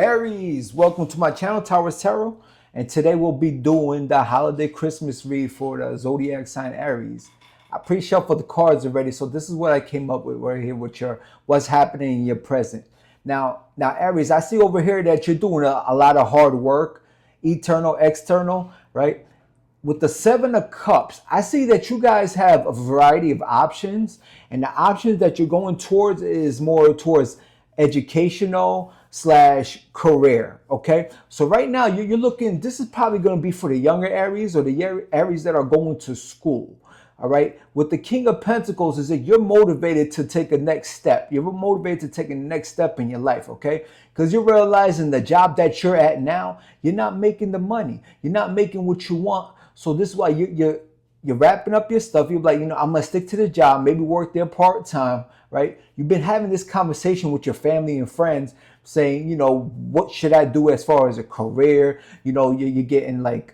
Aries, welcome to my channel, Taurus Tarot. And today we'll be doing the holiday Christmas read for the zodiac sign Aries. I pre-shuffled the cards already, so this is what I came up with right here with your what's happening in your present. Now Aries, I see over here that you're doing a lot of hard work, eternal, external, right? With the Seven of Cups, I see that you guys have a variety of options, and the options that you're going towards is more towards educational slash career. Okay, so right now you're looking, this is probably going to be for the younger Aries or the Aries that are going to school. All right, with the King of Pentacles is that you're motivated to take a next step. You're motivated to take a next step in your life, okay? Because you're realizing the job that you're at now, you're not making the money. You're not making what you want. So this is why you're wrapping up your stuff. You're like, I'm going to stick to the job, maybe work there part-time, right? You've been having this conversation with your family and friends saying, what should I do as far as a career? You're getting like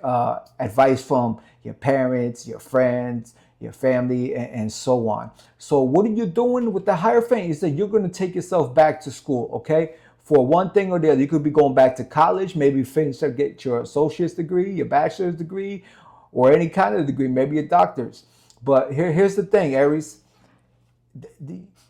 advice from your parents, your friends, your family, and so on. So what are you doing with the Hierophant is that you're going to take yourself back to school, okay? For one thing or the other. You could be going back to college, maybe finish up, get your associate's degree, your bachelor's degree, or any kind of degree, maybe a doctor's. But here's the thing, Aries.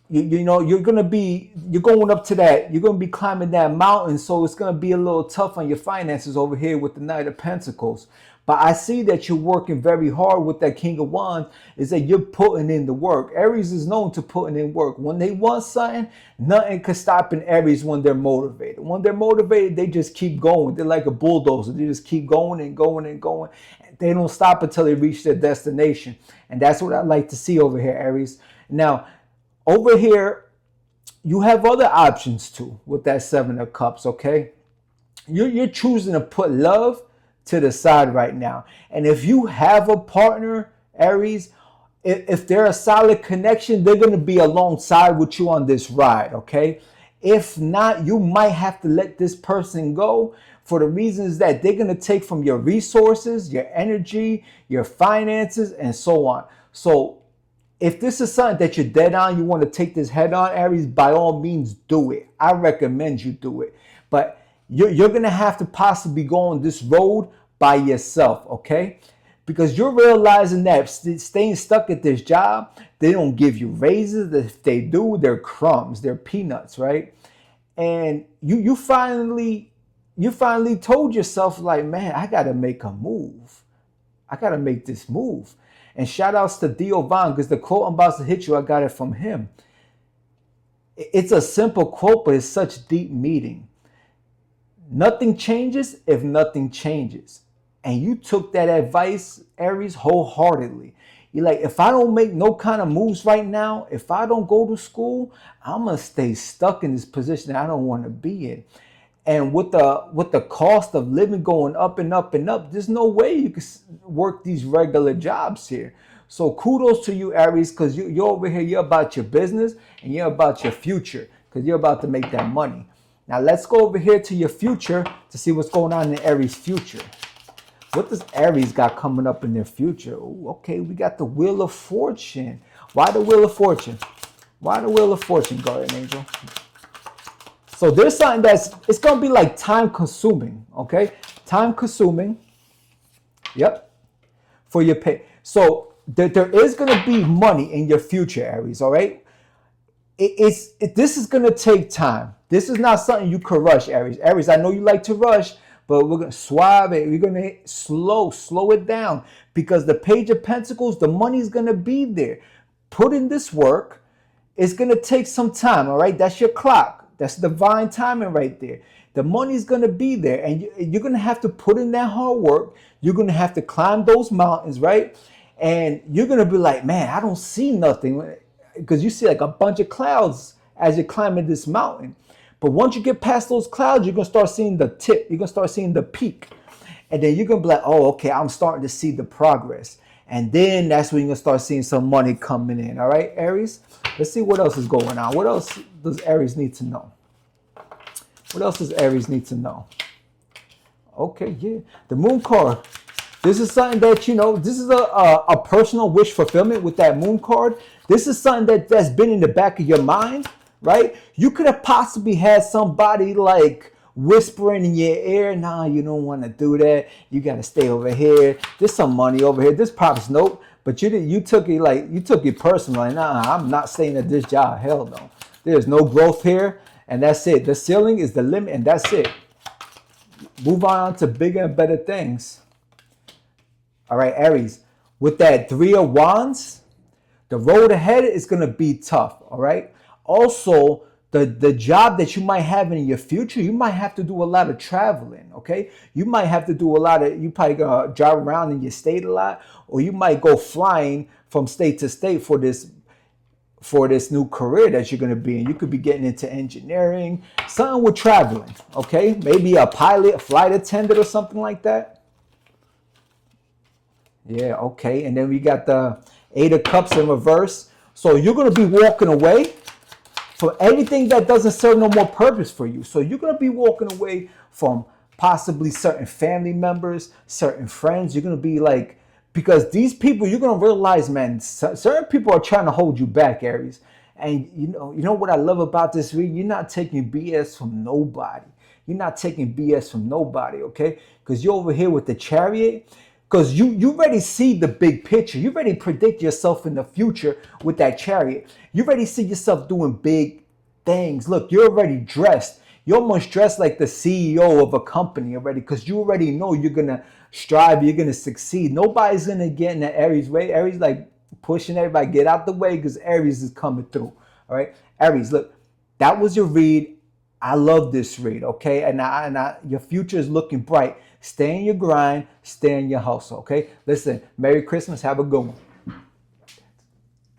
You're going up to that, you're going to be climbing that mountain, so it's going to be a little tough on your finances over here with the Knight of Pentacles. But I see that you're working very hard with that King of Wands, is that you're putting in the work. Aries is known to putting in work. When they want something, nothing can stop an Aries when they're motivated. When they're motivated, they just keep going. They're like a bulldozer. They just keep going and going and going. They don't stop until they reach their destination. And that's what I like to see over here, Aries. Now, over here, you have other options too with that Seven of Cups, okay? You're choosing to put love to the side right now. And if you have a partner, Aries, if they're a solid connection, they're going to be alongside with you on this ride, okay? If not, you might have to let this person go for the reasons that they're going to take from your resources, your energy, your finances, and so on. So if this is something that you're dead on, you want to take this head on, Aries, by all means, do it. I recommend you do it. But you're going to have to possibly go on this road by yourself, okay? Because you're realizing that staying stuck at this job, they don't give you raises. If they do, they're crumbs, they're peanuts, right? And you finally told yourself, like, man, I got to make a move. I got to make this move. And shout outs to Dio Von, because the quote I'm about to hit you, I got it from him. It's a simple quote, but it's such deep meaning. Nothing changes if nothing changes. And you took that advice, Aries, wholeheartedly. You're like, if I don't make no kind of moves right now, if I don't go to school, I'm going to stay stuck in this position that I don't want to be in. And with the cost of living going up and up and up, there's no way you can work these regular jobs here. So kudos to you, Aries, because you're over here, you're about your business and you're about your future, because you're about to make that money. Now let's go over here to your future to see what's going on in Aries' future. What does Aries got coming up in their future? Ooh, okay, we got the Wheel of Fortune. Why the Wheel of Fortune? Why the Wheel of Fortune, Guardian Angel? So there's something it's going to be like time consuming, okay? Time consuming. Yep. For your pay. So there is going to be money in your future, Aries, all right? This is going to take time. This is not something you could rush, Aries. Aries, I know you like to rush, but we're going to suave it. We're going to slow it down, because the Page of Pentacles, the money's going to be there. Put in this work. It's going to take some time, all right? That's your clock. That's divine timing right there. The money's going to be there, and you're going to have to put in that hard work. You're going to have to climb those mountains, right? And you're going to be like, man, I don't see nothing, because you see like a bunch of clouds as you're climbing this mountain. But once you get past those clouds, you're going to start seeing the tip. You're going to start seeing the peak. And then you're going to be like, oh, okay, I'm starting to see the progress. And then that's when you're going to start seeing some money coming in. All right, Aries? Let's see what else is going on. What else does Aries need to know? What else does Aries need to know? Okay, yeah. The Moon card. This is something that, this is a personal wish fulfillment with that Moon card. This is something that's been in the back of your mind, right? You could have possibly had somebody like whispering in your ear, nah, you don't want to do that. You got to stay over here. There's some money over here. This pops nope. But you took it like you took it personal. Like, nah, I'm not staying at this job. Hell no. There's no growth here, and that's it. The ceiling is the limit, and that's it. Move on to bigger and better things. All right, Aries. With that 3 of Wands, the road ahead is going to be tough. All right. Also, the job that you might have in your future, you might have to do a lot of traveling. Okay. You might have to do a lot of, you probably going to drive around in your state a lot, or you might go flying from state to state for this new career that you're going to be in. You could be getting into engineering, something with traveling. Okay. Maybe a pilot, a flight attendant or something like that. Yeah, okay. And then we got the 8 of Cups in reverse. So you're going to be walking away from anything that doesn't serve no more purpose for you. So you're going to be walking away from possibly certain family members, certain friends. You're going to be like, because these people, you're going to realize, man, certain people are trying to hold you back, Aries. And you know what I love about this read? You're not taking BS from nobody. You're not taking BS from nobody, okay? Because you're over here with the Chariot. Because you already see the big picture. You already predict yourself in the future with that Chariot. You already see yourself doing big things. Look, you're already dressed. You're almost dressed like the CEO of a company already, because you already know you're going to strive, you're going to succeed. Nobody's going to get in the Aries way. Aries like pushing everybody, get out the way, because Aries is coming through. All right, Aries, look, that was your read. I love this read, okay? And your future is looking bright. Stay in your grind, stay in your hustle, okay? Listen, Merry Christmas. Have a good one.